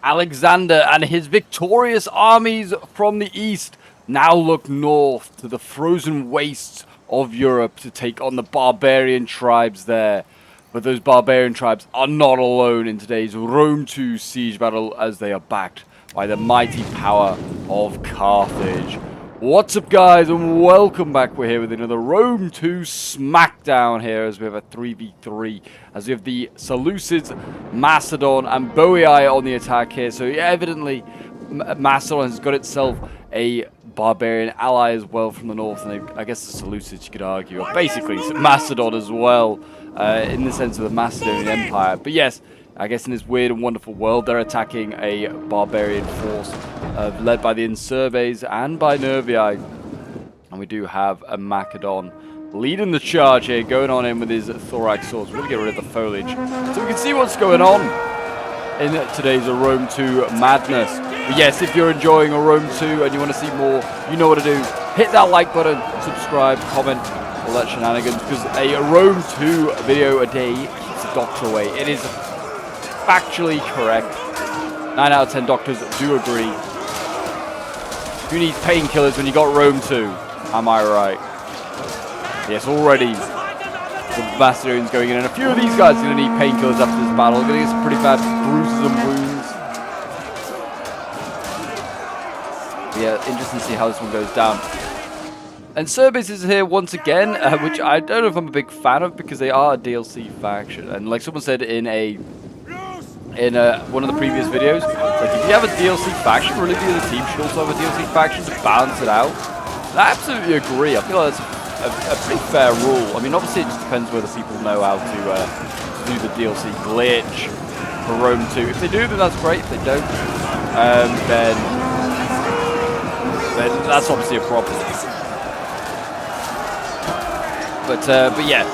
Alexander and his victorious armies from the east now look north to the frozen wastes of Europe to take on the barbarian tribes there. But those barbarian tribes are not alone in today's Rome 2 siege battle, as they are backed by the mighty power of Carthage. What's up, guys, and welcome back. We're here with another Rome 2 Smackdown here, as we have a 3v3, as we have the Seleucids, Macedon, and Boii on the attack here. So yeah, evidently, Macedon has got itself a barbarian ally as well from the north, and I guess the Seleucids, you could argue, are basically Macedon as well, in the sense of the Macedonian Empire. But yes, I guess in this weird and wonderful world, they're attacking a barbarian force led by the Insurbes and by Nervii. And we do have a Macedon leading the charge here, going on in with his thorax swords. We're going to get rid of the foliage so we can see what's going on in today's Rome 2 madness. But yes, if you're enjoying a Rome 2 and you want to see more, you know what to do. Hit that like button, subscribe, comment, all that shenanigans, because a Rome 2 video a day keeps the doctor away. It is factually correct. 9 out of 10 doctors do agree. Who needs painkillers when you got Rome 2? Am I right? Yes, already the Macedonians going in, and a few of these guys are going to need painkillers after this battle. Going to get some pretty bad bruises and wounds. Yeah, interesting to see how this one goes down. And Serbis is here once again, which I don't know if I'm a big fan of, because they are a DLC faction. And like someone said in one of the previous videos, like if you have a DLC faction, really the other team should also have a DLC faction to balance it out. And I absolutely agree. I feel like that's a pretty fair rule. I mean, obviously it just depends whether people know how to do the DLC glitch for Rome 2. If they do, then that's great. If they don't, then that's obviously a problem. But yeah.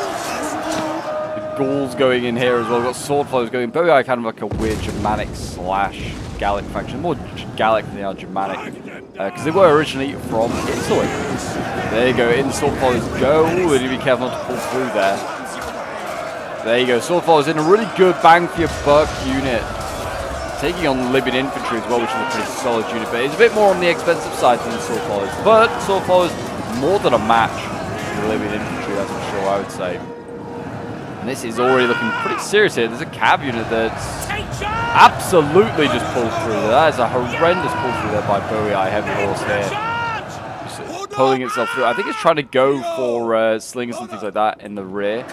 Gauls going in here as well. We've got sword flows going. Boii kind of like a weird Germanic slash Gallic faction. More Gallic than they are Germanic. Because they were originally from Italy. There you go. In the sword flows go. Ooh, they need to be careful not to pull through there. There you go. Sword flows in a really good bang for your buck unit. Taking on Libyan infantry as well, which is a pretty solid unit. But it's a bit more on the expensive side than the sword flows. But sword flows more than a match for the Libyan infantry, that's for sure, I would say. And this is already looking pretty serious here. There's a cav unit that's absolutely just pulled through there. That is a horrendous pull through there by Boii Heavy Horse here. Just pulling itself through. I think it's trying to go for slingers and things like that in the rear.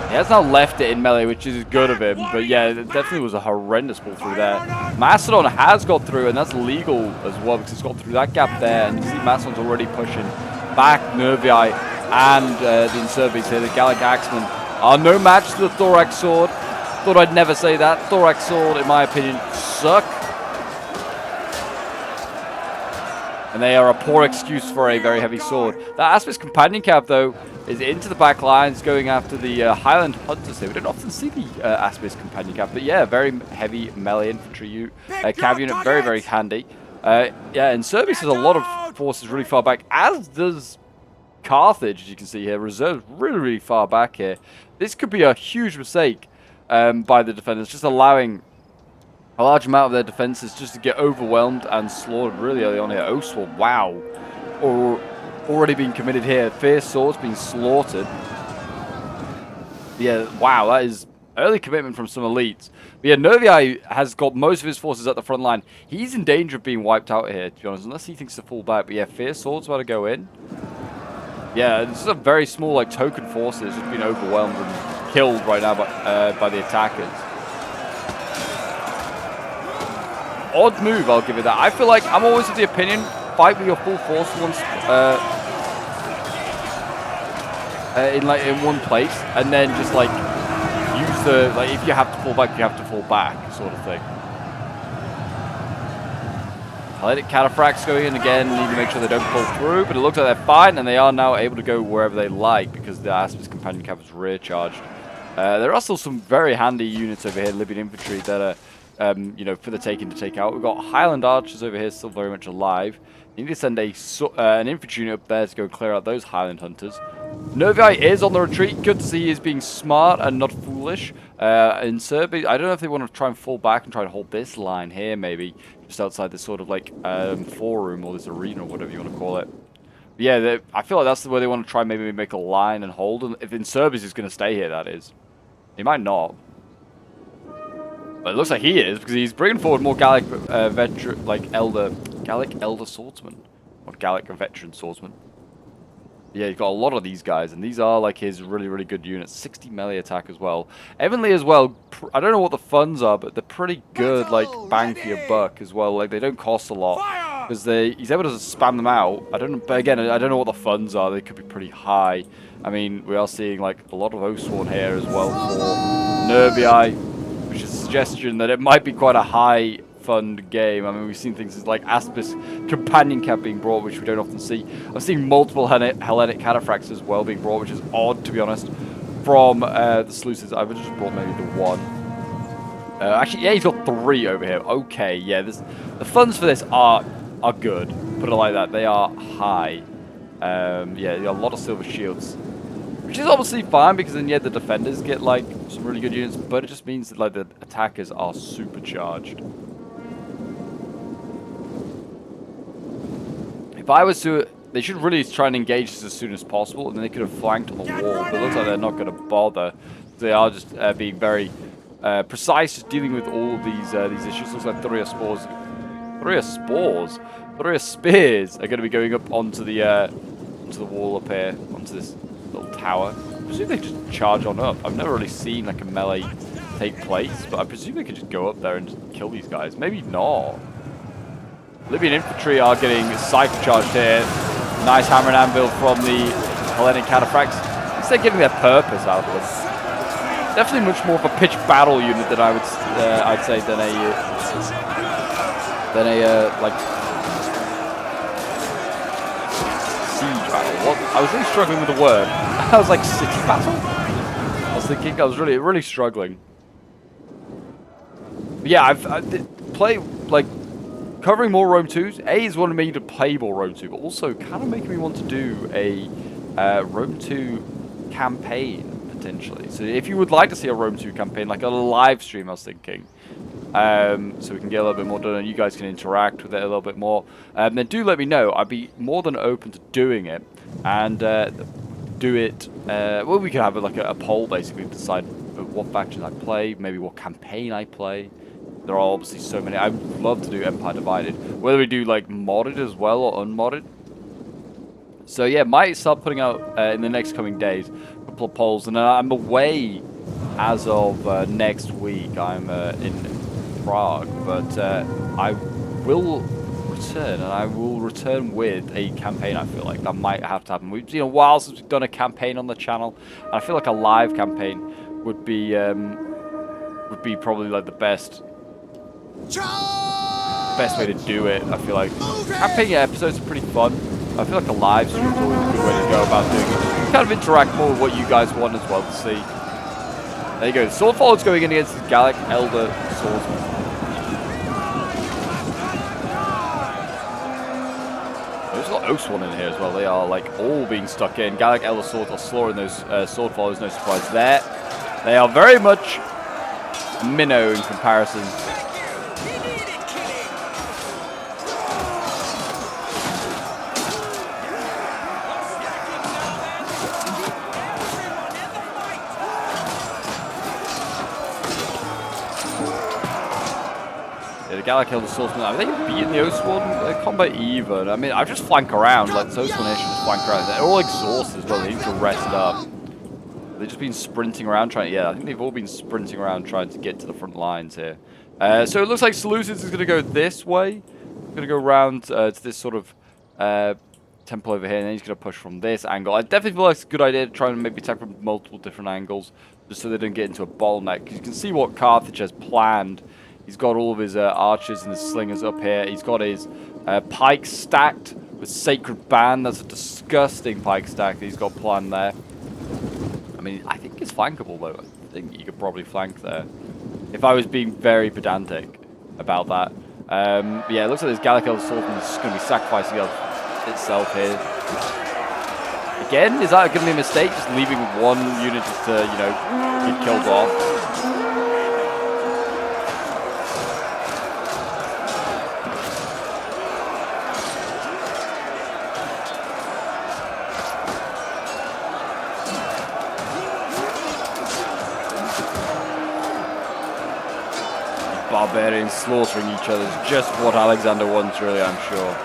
He has now left it in melee, which is good of him. But yeah, it definitely was a horrendous pull through there. Macedon has got through, and that's legal as well, because it's got through that gap there. And you see Macedon's already pushing back Nervii and the Insurbes here. The Gallic Axemen are no match to the thorax sword. Thought I'd never say that. Thorax sword, in my opinion, suck. And they are a poor excuse for a very heavy sword. That Aspis companion cab, though, is into the back lines, going after the Highland Hunters here. We don't often see the Aspis companion cab, but yeah, very heavy melee infantry cab unit, very, very handy. Yeah, and Serbia has a lot of forces really far back, as does Carthage, as you can see here. Reserves really, really far back here. This could be a huge mistake by the defenders, just allowing a large amount of their defenses just to get overwhelmed and slaughtered really early on here. Oswald, wow. Or already being committed here. Fierce Swords being slaughtered. Yeah, wow, that is early commitment from some elites. But yeah, Nervii has got most of his forces at the front line. He's in danger of being wiped out here, to be honest, unless he thinks to fall back. But yeah, Fierce Swords about to go in. Yeah, this is a very small, like, token force that's just been overwhelmed and killed right now by the attackers. Odd move, I'll give it that. I feel like I'm always of the opinion, fight with your full force once in one place, and then just like use the, like, if you have to fall back, you have to fall back, sort of thing. Hellenic cataphracts going in again, need to make sure they don't pull through, but it looks like they're fine, and they are now able to go wherever they like because the Aspis companion cab is rear charged. There are still some very handy units over here, Libyan infantry, that are you know, for the taking to take out. We've got Highland archers over here still very much alive. You need to send an infantry unit up there to go clear out those Highland hunters. Nervii is on the retreat. Good to see he is being smart and not foolish. In Serbia, I don't know if they want to try and fall back and try and hold this line here, maybe just outside this sort of like forum or this arena or whatever you want to call it. But yeah, I feel like that's the way they want to try and maybe make a line and hold. And if in Serbia is going to stay here, that is, he might not. But it looks like he is because he's bringing forward more Gallic veteran, like Gallic elder swordsman, or Gallic veteran swordsman. Yeah, he's got a lot of these guys, and these are like his really, really good units. 60 melee attack as well. Evenly as well, I don't know what the funds are, but they're pretty good, like, bang for your buck as well. Like, they don't cost a lot, because he's able to spam them out. I don't know, but again, I don't know what the funds are. They could be pretty high. I mean, we are seeing, like, a lot of Oathsworn here as well for Nervii, which is a suggestion that it might be quite a high fund game. I mean, we've seen things like Aspis companion camp being brought, which we don't often see. I've seen multiple Hellenic cataphracts as well being brought, which is odd, to be honest, from the sluices. I've just brought maybe the one. Actually, yeah, he's got 3 over here. Okay, yeah, the funds for this are good. Put it like that. They are high. Yeah, a lot of silver shields, which is obviously fine because then, yeah, the defenders get, like, some really good units, but it just means that, like, the attackers are supercharged. If I was to, they should really try and engage this as soon as possible, and then they could have flanked on the wall, but it looks like they're not going to bother. They are just being very precise, just dealing with all of these issues. Looks like 3 spears are going to be going up onto the wall up here, onto this little tower. I presume they just charge on up. I've never really seen like a melee take place, but I presume they could just go up there and just kill these guys. Maybe not. Libyan infantry are getting cyclocharged here. Nice hammer and anvil from the Hellenic cataphracts. At least they're getting their purpose out of them. Definitely much more of a pitched battle unit than I'd say than a like siege battle. What? I was really struggling with the word. I was like city battle. I was thinking I was really struggling. But yeah, I play like. Covering more Rome 2s, A is wanting me to play more Rome 2, but also kind of making me want to do a Rome 2 campaign, potentially. So if you would like to see a Rome 2 campaign, like a live stream, I was thinking, so we can get a little bit more done and you guys can interact with it a little bit more, then do let me know. I'd be more than open to doing it, and do it, well, we could have like a poll, basically, to decide what faction I play, maybe what campaign I play. There are obviously so many. I would love to do Empire Divided. Whether we do like modded as well or unmodded. So yeah, might start putting out in the next coming days a couple of polls. And I'm away as of next week. I'm in Prague, but I will return, and I will return with a campaign. I feel like that might have to happen. We've seen a while since we've done a campaign on the channel, and I feel like a live campaign would be probably like the best way to do it. I feel like campaign episodes are pretty fun. I feel like a live stream is always a good way to go about doing it. Kind of interact more with what you guys want as well to see. There you go. The Swordfall is going in against the Gallic Elder Swordsman. There's a lot of Oathsworn in here as well. They are like all being stuck in. Gallic Elder Swords are slaughtering those Swordfall. There's no surprise there. They are very much minnow in comparison. The Gallic Elder Swordsman, I think beating the Oathsworn combat even. I mean, I just flank around, let Oathsworn here just flank around. They're all exhausted as well, they need to rest up. They've just been sprinting around trying, yeah, I think they've all been sprinting around trying to get to the front lines here. So it looks like Seleucus is going to go this way. He's going to go around to this sort of temple over here, and then he's going to push from this angle. I definitely feel like it's a good idea to try and maybe attack from multiple different angles, just so they don't get into a bottleneck. You can see what Carthage has planned. He's got all of his archers and his slingers up here. He's got his pikes stacked with Sacred Band. That's a disgusting pike stack that he's got planned there. I mean, I think it's flankable, though. I think you could probably flank there, if I was being very pedantic about that. But yeah, it looks like this Gallic Elder Swordsman is going to be sacrificing itself here. Again, is that going to be a mistake? Just leaving one unit just to, you know, get killed off? barbarians slaughtering each other is just what Alexander wants, really, I'm sure.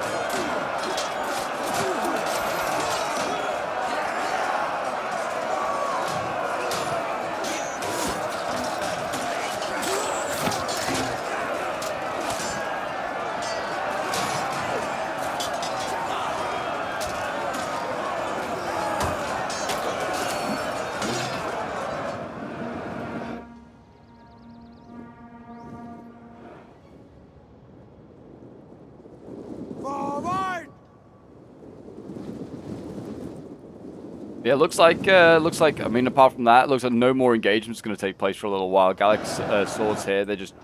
Yeah, looks like, I mean, apart from that, it looks like no more engagement's going to take place for a little while. Gallic's swords here, they're just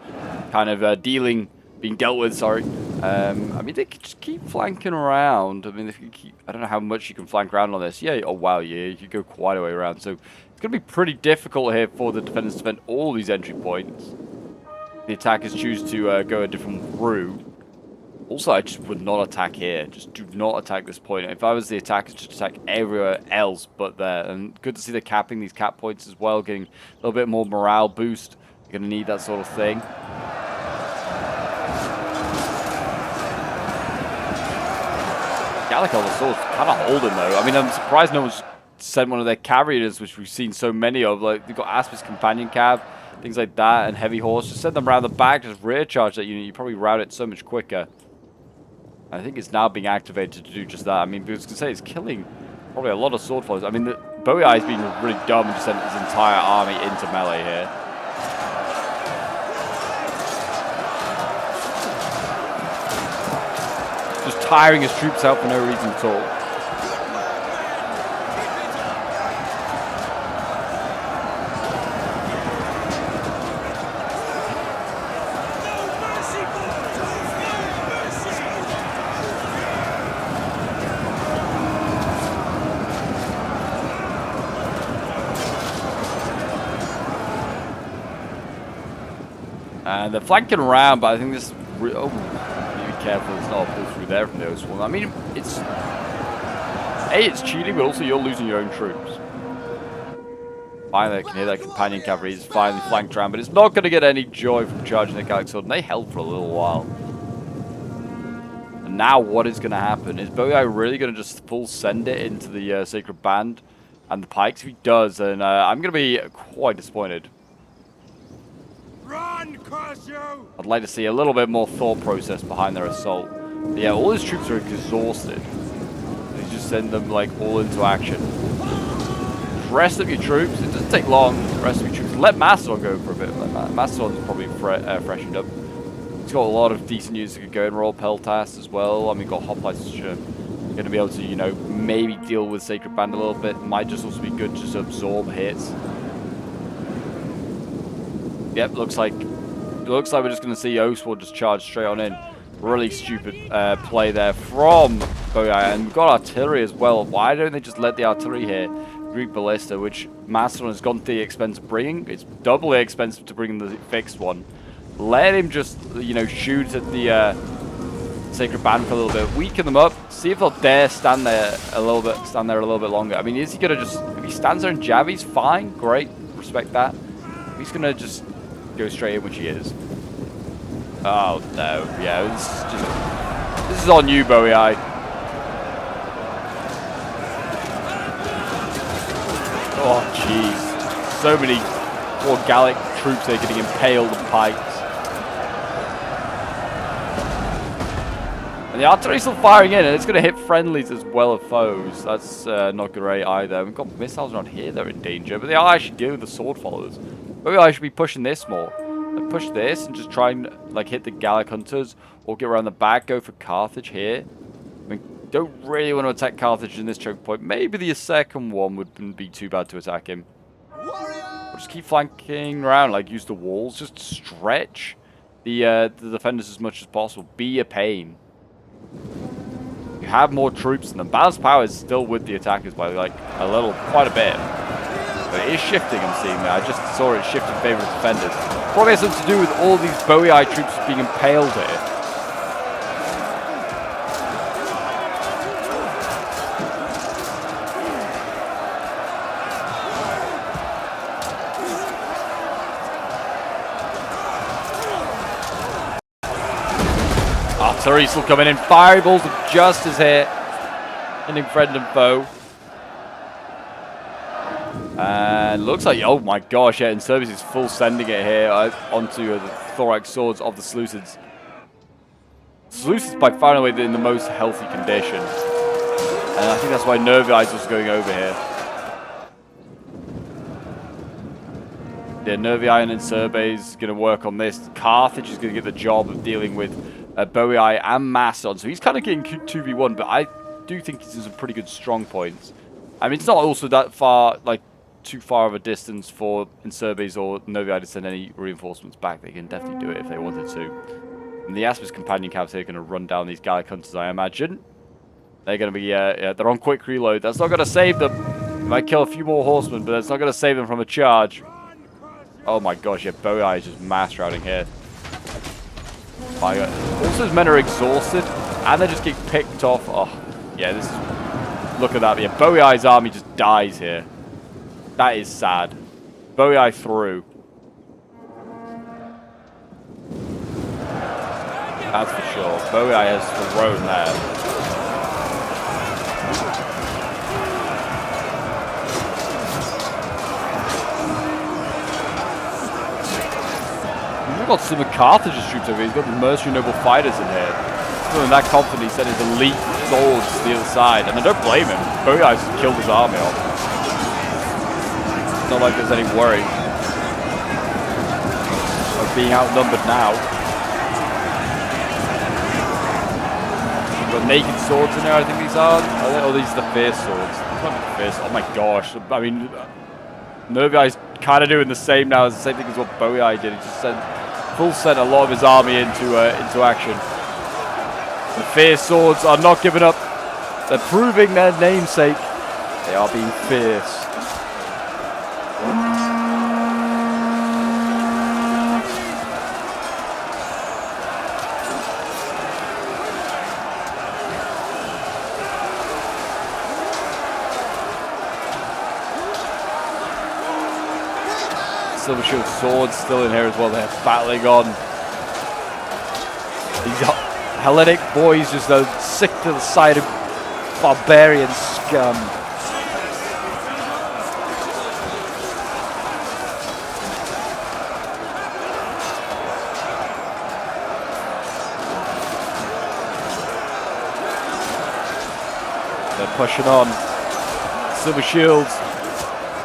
kind of being dealt with, sorry. I mean, they could just keep flanking around. I mean, they could keep, I don't know how much you can flank around on this. Yeah, oh wow, yeah, you could go quite a way around. So it's going to be pretty difficult here for the defenders to defend all these entry points. The attackers choose to go a different route. Also, I just would not attack here. Just do not attack this point. If I was the attackers, just attack everywhere else but there. And good to see they're capping these cap points as well, getting a little bit more morale boost. You're going to need that sort of thing. Gallic on the swords kind of holding though. I mean, I'm surprised no one's sent one of their cavalriers, which we've seen so many of. Like, they've got Aspis Companion Cav, things like that, and Heavy Horse. Just send them around the back, just rear charge that unit. You probably route it so much quicker. I think it's now being activated to do just that. I mean, because I was going to say it's killing probably a lot of sword followers. I mean, the Bowie Eye's been really dumb and just sent his entire army into melee here. Just tiring his troops out for no reason at all. And they're flanking around, but I think this... Oh, be careful, it's not a pull through there from the Oast Wall. I mean, it's... A, it's cheating, but also you're losing your own troops. Finally, I can hear that companion cavalry is finally flanked around, but it's not going to get any joy from charging the Gallic Sword, and they held for a little while. And now what is going to happen? Is Bowie really going to just full send it into the Sacred Band and the Pikes? If he does, then I'm going to be quite disappointed. Run, curse you! I'd like to see a little bit more thought process behind their assault. But yeah, all his troops are exhausted. He just send them like all into action. Rest of your troops. It doesn't take long. Rest of your troops. Let Mastodon go for a bit. Mastodon's probably freshened up. He's got a lot of decent units that could go in. Royal Peltas as well. I mean, got Hoplites which are going to be able to, you know, maybe deal with Sacred Band a little bit. Might just also be good just to absorb hits. Yep, looks like we're just going to see Oastward just charge straight on in. Really stupid play there from Bowie, and we've got artillery as well. Why don't they just let the artillery here Greek Ballista, which Mastodon has gone to the expense of bringing? It's doubly expensive to bring the fixed one. Let him just, you know, shoot at the Sacred Band for a little bit, weaken them up, see if they'll dare stand there a little bit longer. I mean, is he going to just, if he stands there and jabbies, fine, great, respect that. If he's going to just go straight in, which he is. Oh no, yeah, this is on you, Bowie Eye. Oh jeez, so many poor Gallic troops are getting impaled on pikes. And the artillery's still firing in, and it's going to hit friendlies as well as foes. That's not great either. We've got missiles around here that are in danger, but they are actually dealing with the sword followers. Maybe I should be pushing this more. Like, push this and just try and like hit the Gallic hunters, or get around the back, go for Carthage here. I mean, don't really want to attack Carthage in this choke point. Maybe the second one wouldn't be too bad to attack him. We'll just keep flanking around, like use the walls, just stretch the defenders as much as possible. Be a pain. You have more troops than them. Balanced power is still with the attackers by like quite a bit. But it is shifting, I'm seeing there. I just saw it shift in favor of defenders. Probably has something to do with all these Bowie Eye troops being impaled here. artillery still coming in. Fiery balls of justice here. Hitting friend and foe. And looks like, oh my gosh, yeah, and Service is full sending it here onto the thorax swords of the Seleucids. Seleucids by far and away in the most healthy condition. And I think that's why Nervii is also going over here. Yeah, Nervii and Surveys going to work on this. Carthage is going to get the job of dealing with Boii and Macedon. So he's kind of getting 2v1, but I do think he's in some pretty good strong points. I mean, it's not also that far, like, too far of a distance for Surveys or Nervii to send any reinforcements back. They can definitely do it if they wanted to. And the Aspis companion cabs here are going to run down these Gallic hunters, I imagine. They're going to be, they're on quick reload. That's not going to save them. They might kill a few more horsemen, but that's not going to save them from a charge. Oh my gosh, yeah, Boii is just mass routing here. My God. Also, his men are exhausted, and they're just getting picked off. Oh, yeah, this is... Look at that. Yeah, Boii's army just dies here. That is sad. Boii through. That's for sure. Boii has thrown there. We've got some of Carthage's troops over here. He's got the mercenary noble fighters in here. Feeling that confident, he sent his elite swords to the other side. And I don't blame him. Boii's killed his army off. It's not like there's any worry of being outnumbered now. Got naked swords in there, I think these are. Oh, these are the fierce swords. These might be the fierce. Oh my gosh. I mean, Nervii's kind of doing the same now, as the same thing as what Boii did. He just sent a lot of his army into action. The fierce swords are not giving up. They're proving their namesake. They are being fierce. Silver Shield swords still in here as well. They're battling on. These Hellenic boys just sick to the side of barbarian scum. They're pushing on. Silver Shields.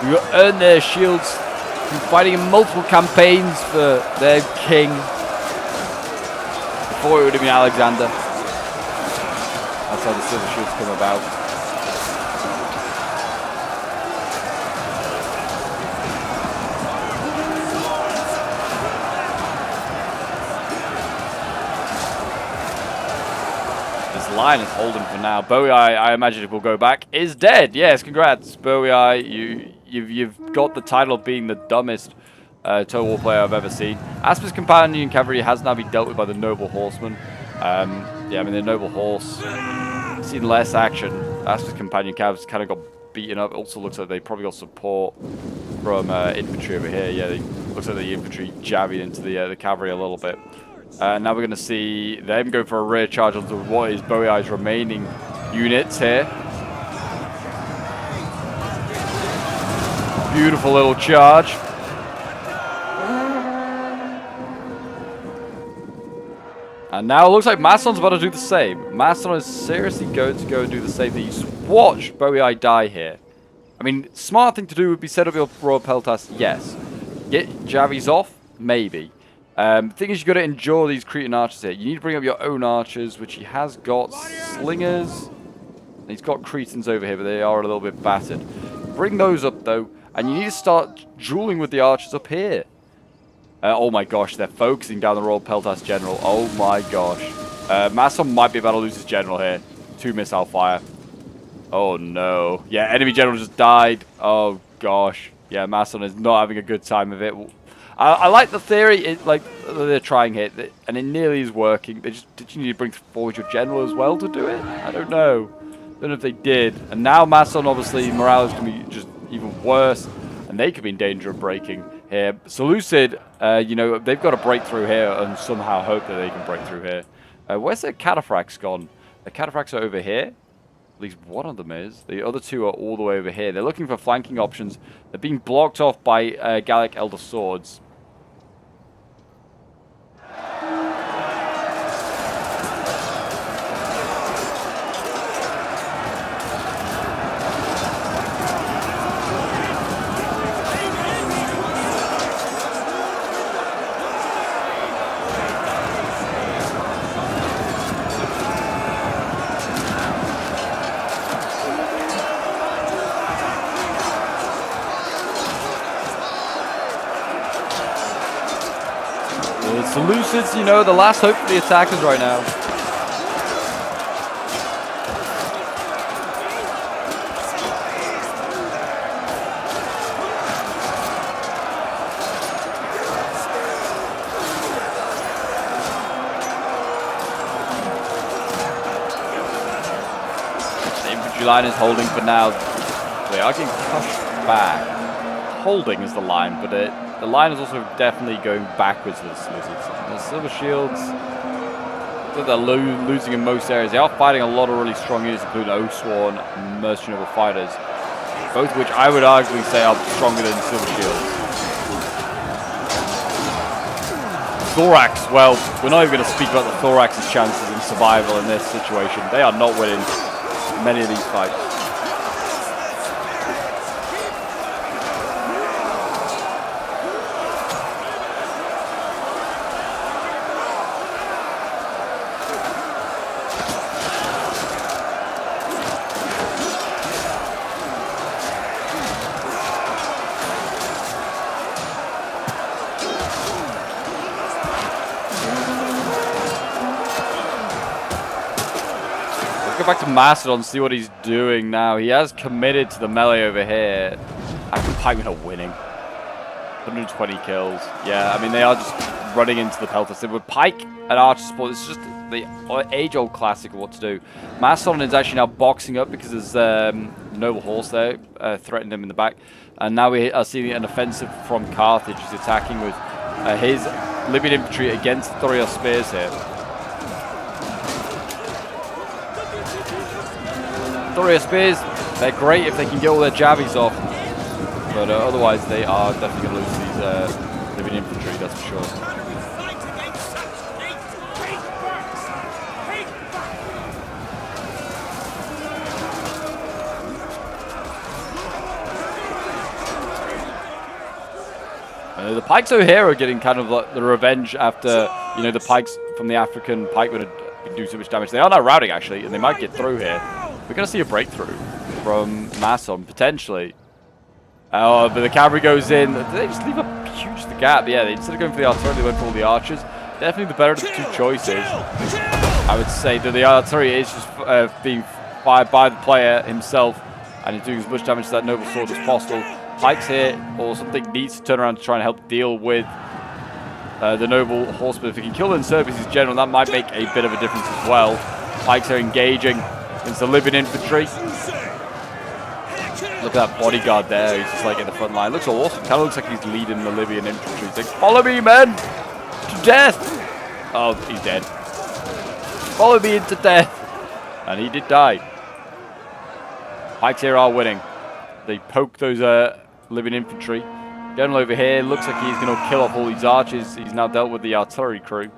You earn their shields. Fighting in multiple campaigns for their king. Before it would have been Alexander. That's how the Silver Shields come about. This line is holding for now. Boii, I imagine it will go back, is dead. Yes, congrats, Boii. You've got the title of being the dumbest Total War player I've ever seen. Aspis companion cavalry has now been dealt with by the noble horseman. Yeah, I mean the noble horse seen less action. Aspis companion cavs kind of got beaten up. It also looks like they probably got support from infantry over here. Yeah, looks like the infantry jabbing into the cavalry a little bit. Now we're going to see them go for a rear charge onto what is Boii's remaining units here. Beautiful little charge. And now it looks like Macedon's about to do the same. Macedon is seriously going to go and do the same thing. You just watch Boii die here. I mean, smart thing to do would be set up your Royal Peltas, yes. Get Javis off, maybe. Thing is, you've got to endure these Cretan archers here. You need to bring up your own archers, which he has got. Slingers. And he's got Cretans over here, but they are a little bit battered. Bring those up, though. And you need to start dueling with the archers up here. Oh my gosh, they're focusing down the Royal Peltas General. Oh my gosh. Macedon might be about to lose his general here. 2 missile fire. Oh no. Yeah, enemy general just died. Oh gosh. Yeah, Macedon is not having a good time of it. I like the theory, like they're trying here, and it nearly is working. Did you need to bring forward your general as well to do it? I don't know. Don't know if they did. And now Macedon, obviously, morale is going to be just even worse, and they could be in danger of breaking here. Seleucid, you know, they've got to break through here and somehow hope that they can break through here. Where's the cataphracts gone? The cataphracts are over here. At least one of them is. The other two are all the way over here. They're looking for flanking options. They're being blocked off by Gallic Elder Swords. The Lucids, you know, the last hope for the attackers right now. The infantry line is holding for now. They are getting pushed back. Holding is the line, but the line is also definitely going backwards for the Lucids. The Silver Shields, they're losing in most areas. They are fighting a lot of really strong units, including Oathsworn and Mercenary Fighters, both of which I would arguably say are stronger than Silver Shields. Thorax, well, we're not even going to speak about the Thorax's chances in survival in this situation. They are not winning many of these fights. Back to Macedon, see what he's doing now. He has committed to the melee over here. Actually, pikemen are winning. 120 kills. Yeah, I mean, they are just running into the pelters. With pike and archer support, it's just the age-old classic of what to do. Macedon is actually now boxing up because there's noble horse there, threatened him in the back. And now we are seeing an offensive from Carthage. He's attacking with his Libyan infantry against Thoreos spears here. Thoreos spears, they're great if they can get all their jabbies off, but otherwise they are definitely going to lose these Libyan infantry, that's for sure. The pikes over here are getting kind of like the revenge after, you know, the pikes from the African pikemen had been doing so much damage. They are now routing actually, and they might get through here. We're going to see a breakthrough from Macedon, potentially. But the cavalry goes in. Did they just leave a huge gap? Yeah, instead of going for the artillery, they went for all the archers. Definitely the better of the two choices. I would say that the artillery is just being fired by the player himself, and he's doing as much damage to that noble sword as possible. Pikes here, or something needs to turn around to try and help deal with the noble horseman. If he can kill the Service's general, that might make a bit of a difference as well. Pikes are engaging against the Libyan infantry. Look at that bodyguard there. He's just like in the front line. Looks awesome. Kind of looks like he's leading the Libyan infantry. He's like, follow me, men! To death! Oh, he's dead. Follow me into death! And he did die. Pikes here are winning. They poke those Libyan infantry. General over here looks like he's going to kill off all these archers. He's now dealt with the artillery crew.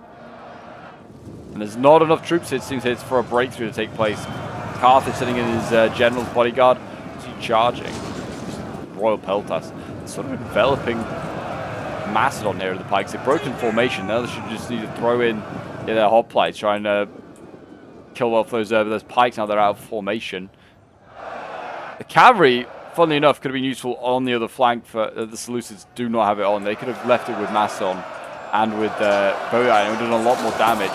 And there's not enough troops, it seems, for a breakthrough to take place. Carthage sitting in his general's bodyguard. Is he charging? Royal Peltas. It's sort of enveloping Macedon here at the pikes. They've broken formation. Now they should just need to throw in their hoplites, trying to kill off those pikes. Now they're out of formation. The cavalry, funnily enough, could have been useful on the other flank. For the Seleucids do not have it on. They could have left it with Macedon and with Bojan. It would have done a lot more damage.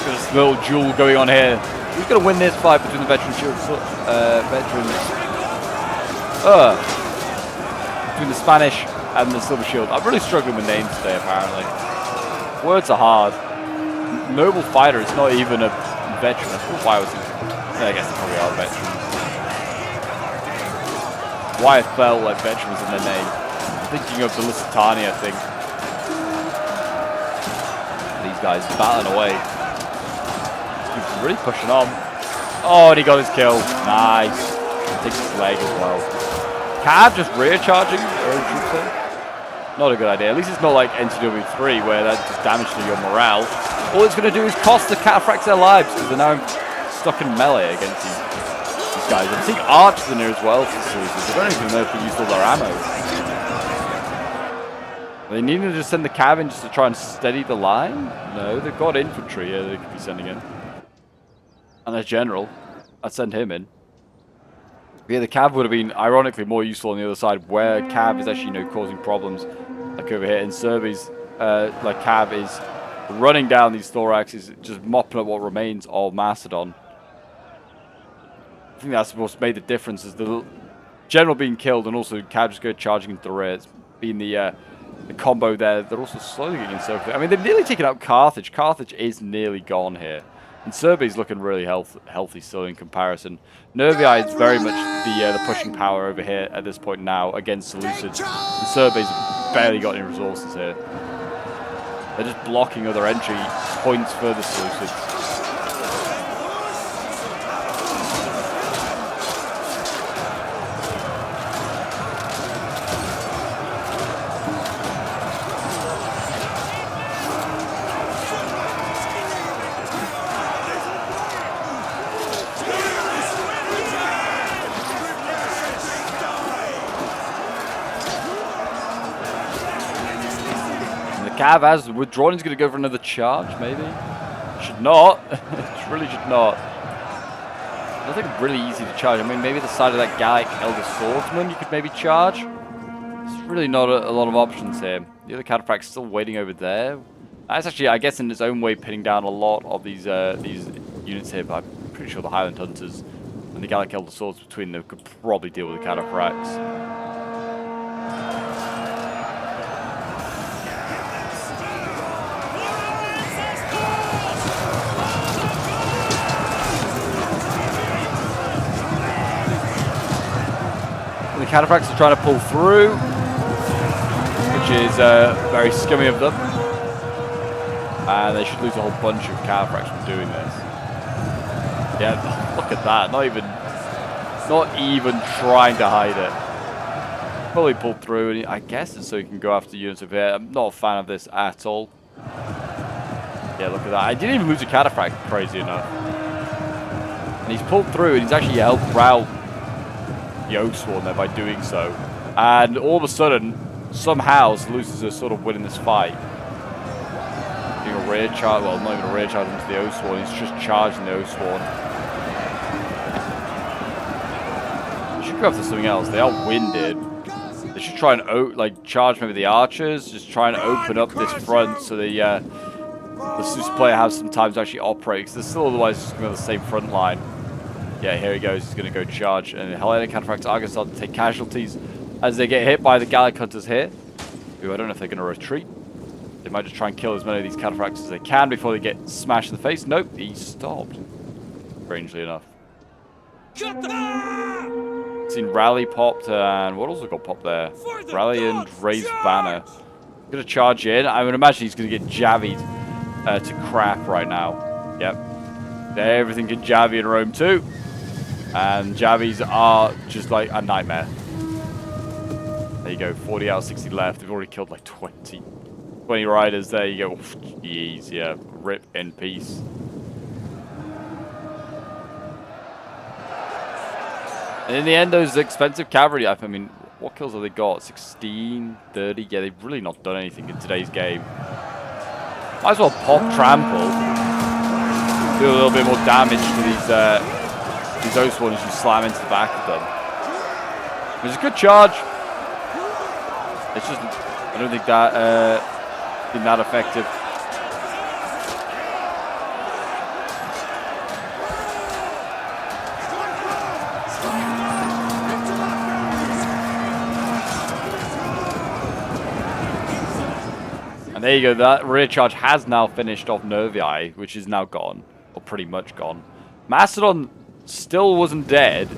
There's a little duel going on here. Who's going to win this fight between the veteran shields? Between the Spanish and the Silver Shield. I'm really struggling with names today, apparently. Words are hard. Noble fighter is not even a veteran. Why was he? I guess they probably are veterans. Why I felt like veteran was in their name. I'm thinking of the Lusitania, I think. These guys battling away. He's really pushing on. Oh, and he got his kill. Nice. Takes his leg as well. Cav just rear charging their own troops in. Not a good idea. At least it's not like NCW3 where that just damages your morale. All it's going to do is cost the cataphracts their lives because they're now stuck in melee against these guys. I'm seeing archers in here as well for solutions. I don't even know if they used all their ammo. Are they needing to just send the cav in just to try and steady the line? No, they've got infantry here they could be sending in. And their general. I'd send him in. Yeah, the cav would have been ironically more useful on the other side where cav is actually, causing problems. Like over here in Serbi's, like cav is running down these thoraxes, just mopping up what remains of Macedon. I think that's what's made the difference is the general being killed and also cav just go charging into the rear. It's been the combo there. They're also slowly getting encircled. I mean, they've nearly taken out Carthage. Carthage is nearly gone here. And Serbia's looking really healthy still in comparison. Nervii is very much the pushing power over here at this point now against Seleucids. And Serbia's barely got any resources here. They're just blocking other entry points for the Seleucids. Cav has withdrawn. He's going to go for another charge, maybe. Should not. Really should not. I think it's really easy to charge. I mean, maybe the side of that Gallic Elder Swordsman you could maybe charge. There's really not a lot of options here. The other cataphract's still waiting over there. That's actually, I guess, in its own way, pinning down a lot of these units here. But I'm pretty sure the Highland Hunters and the Gallic Elder Swords between them could probably deal with the cataphracts. The cataphracts are trying to pull through, which is very scummy of them. And they should lose a whole bunch of cataphracts from doing this. Yeah, look at that. Not even trying to hide it. Probably pulled through, and I guess it's so you can go after units over here. I'm not a fan of this at all. Yeah, look at that. I didn't even lose a cataphract, crazy enough. And he's pulled through, and he's actually helped rout the Oathsworn there by doing so. And all of a sudden, somehow, Seleucids are sort of winning this fight. Doing a rear charge, well, not even a rear charge into the Oathsworn, he's just charging the Oathsworn. They should go after something else. They are winded. They should try and charge maybe the archers, just try and open up this front so the Seleucid player has some time to actually operate, because they're still otherwise just going to have the same front line. Yeah, here he goes. He's going to go charge. And the Hellenic cataphracts are going to start to take casualties as they get hit by the Gallic Hunters here. Ooh, I don't know if they're going to retreat. They might just try and kill as many of these cataphracts as they can before they get smashed in the face. Nope, he stopped. Strangely enough. Seen Rally popped, and what also got popped there? Rally and Raised Banner. Going to charge in. I would imagine he's going to get javied to crap right now. Yep. Everything can javy in Rome too. And javies are just like a nightmare. There you go, 40 out of 60 left. They've already killed like 20 riders. There you go. Jeez, yeah. Rip in peace. And in the end, those expensive cavalry, I mean, what kills have they got? 16, 30? Yeah, they've really not done anything in today's game. Might as well pop Trample. Do a little bit more damage to these Oathsworn as you slam into the back of them. It's a good charge. It's just, I don't think that been that effective. And there you go, that rear charge has now finished off Nervii, which is now gone, or pretty much gone. Mastodon still wasn't dead.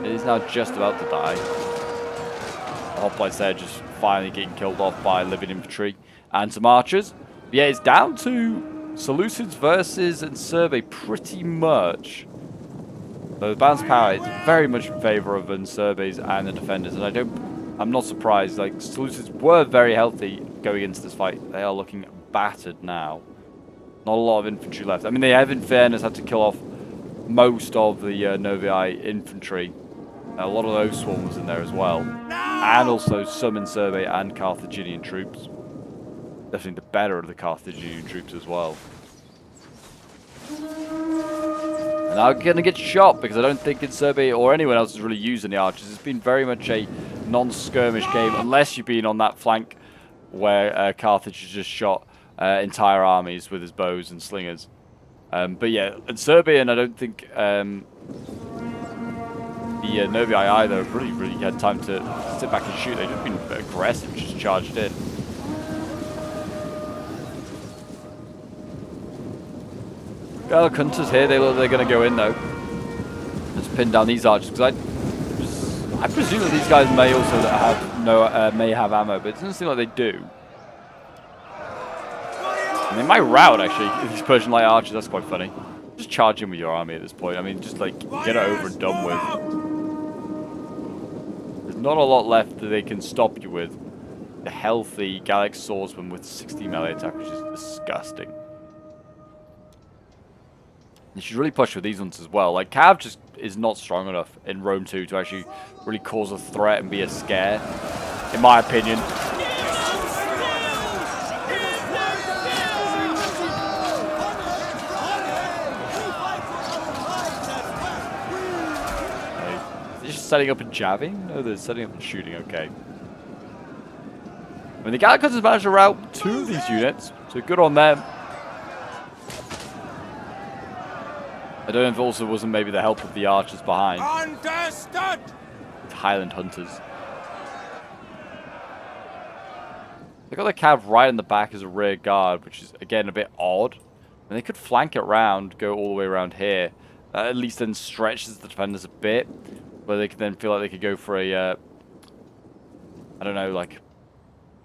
It is now just about to die. The hoplites there just finally getting killed off by living infantry and some archers. But yeah, it's down to Seleucids versus Insurbe pretty much. So the balance power is very much in favor of Insurbes and the defenders, and I'm not surprised. Like, Seleucids were very healthy going into this fight. They are looking battered now. Not a lot of infantry left. I mean, they have, in fairness, had to kill off most of the Nervii infantry. A lot of those swarms in there as well. And also some Insurbe and Carthaginian troops. Definitely the better of the Carthaginian troops as well. And I'm going to get shot because I don't think Insurbe or anyone else is really using the archers. It's been very much a non-skirmish game unless you've been on that flank where Carthage has just shot entire armies with his bows and slingers. But yeah, Insurbe, and I don't think the Nervii either really had time to sit back and shoot. They've just been aggressive, just charged in. Gallic hunters here, they're going to go in though. Just pin down these archers, because I presume that these guys may also have may have ammo, but it doesn't seem like they do. And they might rout actually, these Persian light archers. That's quite funny. Just charge in with your army at this point. I mean, just like get it over and done with. There's not a lot left that they can stop you with. The healthy Gallic swordsman with 60 melee attack, which is disgusting. You should really push with these ones as well. Like, Cav just is not strong enough in Rome 2 to actually really cause a threat and be a scare, in my opinion. They're just setting up and jabbing? No, they're setting up and shooting, okay. I mean, the Gallic hunters managed to rout 2 of these units, so good on them. I don't know if it also wasn't maybe the help of the archers behind. Understood. Highland hunters. They got the cav right in the back as a rear guard, which is again a bit odd. And they could flank it round, go all the way around here. That at least then stretches the defenders a bit, where they could then feel like they could go for a, I don't know, like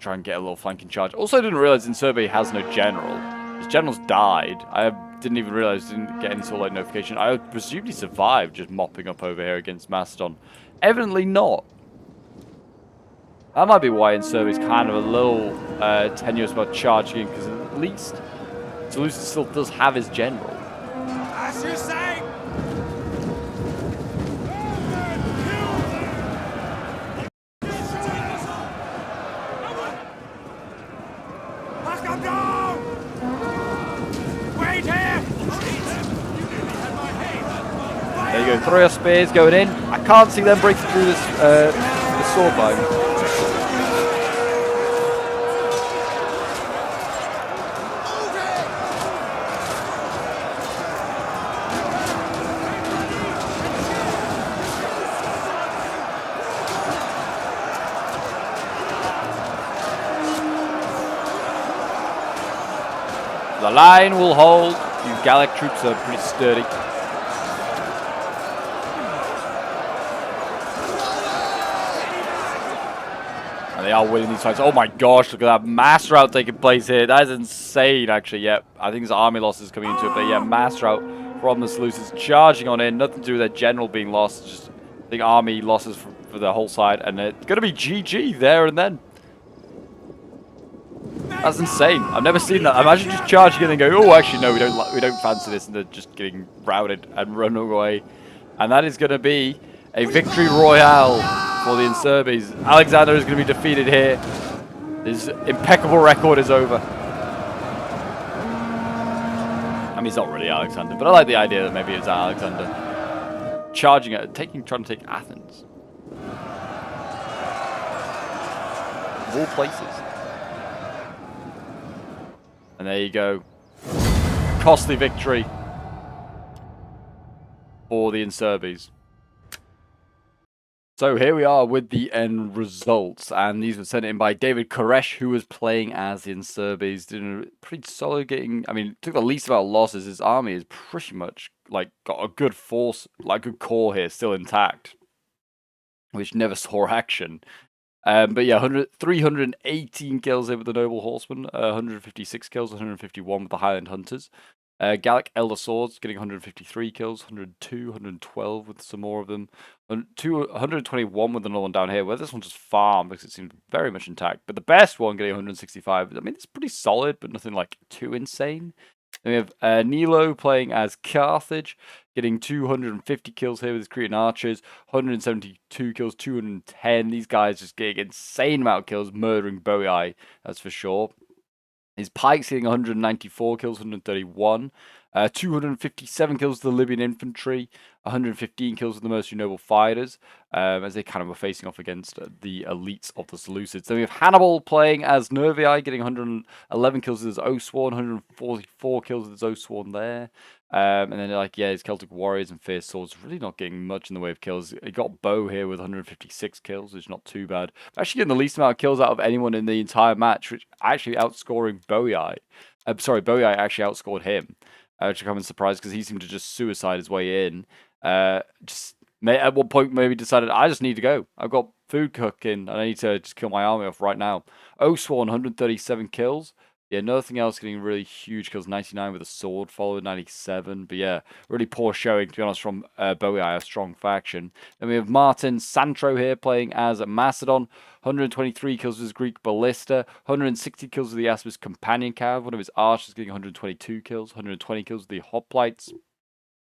try and get a little flanking charge. Also, I didn't realize Insurbe has no general. His general's died. I didn't even realize, didn't get any sort of like notification. I presumed he survived just mopping up over here against Mastodon. Evidently not. That might be why Insurbe's kind of a little tenuous about charging in, because at least Seleucid still does have his general. As you say. There you go, throw your spears going in. I can't see them breaking through this sword line. The line will hold. You Gallic troops are pretty sturdy. They are winning these fights. Oh my gosh, look at that mass rout taking place here. That is insane, actually. Yeah, I think there's army losses coming into it. But yeah, mass rout from the Seleucids charging on in. Nothing to do with their general being lost. Just, I think, army losses for the whole side. And it's going to be GG there and then. That's insane. I've never seen that. Imagine just charging in and going, oh, actually, no, we don't fancy this. And they're just getting routed and run away. And that is going to be a victory royale for the Insurbes. Alexander is going to be defeated here. His impeccable record is over. I mean, he's not really Alexander, but I like the idea that maybe it's Alexander charging it, trying to take Athens. Of all places. And there you go. Costly victory for the Insurbes. So here we are with the end results, and these were sent in by David Koresh, who was playing as in Serbia. He's doing a pretty solid getting, I mean, took the least amount of losses. His army is pretty much, like, got a good force, like, good core here, still intact, which never saw action. But yeah, 318 kills here with the Noble Horsemen, 156 kills, 151 with the Highland Hunters. Gallic Elder Swords getting 153 kills, 102, 112 with some more of them. 121 with another one down here, where this one just farmed because it seemed very much intact. But the best one getting 165. I mean, it's pretty solid, but nothing like too insane. Then we have Nilo playing as Carthage, getting 250 kills here with his Cretan archers, 172 kills, 210. These guys just getting insane amount of kills, murdering Boii, that's for sure. His pikes getting 194 kills, 131. 257 kills to the Libyan infantry, 115 kills to the mercenary noble fighters, as they kind of were facing off against the elites of the Seleucids. Then we have Hannibal playing as Nervii, getting 111 kills with his Oathsworn, 144 kills with his Oathsworn there. And then, like, yeah, his Celtic warriors and fierce swords really not getting much in the way of kills. He got Bo here with 156 kills, which is not too bad. Actually getting the least amount of kills out of anyone in the entire match, which actually outscoring Boii. Sorry, Boii actually outscored him. Which I'm kind of surprised because he seemed to just suicide his way in. Just at one point maybe decided, I just need to go. I've got food cooking and I need to just kill my army off right now. Oathsworn, 137 kills. Yeah, nothing else getting really huge kills. 99 with a sword, followed 97. But yeah, really poor showing, to be honest, from Boii, a strong faction. Then we have Martin Santro here playing as Macedon. 123 kills with his Greek Ballista. 160 kills with the Aspis Companion Cav. One of his archers getting 122 kills. 120 kills with the Hoplites.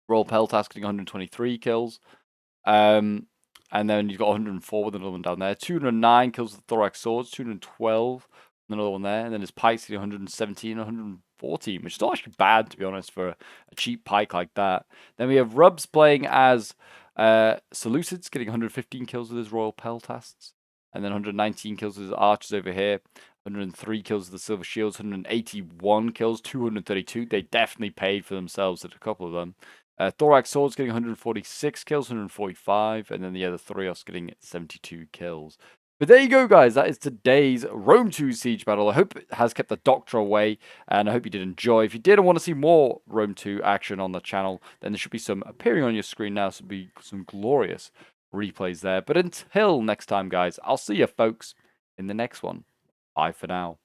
Royal Peltas getting 123 kills. And then you've got 104 with another one down there. 209 kills with the Thorax Swords. 212. Another one there, and then his pikes getting 117, 114, which is not actually bad, to be honest, for a cheap pike like that. Then we have Rubs playing as Seleucids, getting 115 kills with his Royal Peltasts, and then 119 kills with his archers over here, 103 kills with the Silver Shields, 181 kills, 232. They definitely paid for themselves at a couple of them. Thorax Swords getting 146 kills, 145, and then the other Thrios getting 72 kills. But there you go, guys. That is today's Rome 2 Siege battle. I hope it has kept the Doctor away, and I hope you did enjoy. If you did and want to see more Rome 2 action on the channel, then there should be some appearing on your screen now. So be some glorious replays there. But until next time, guys, I'll see you folks in the next one. Bye for now.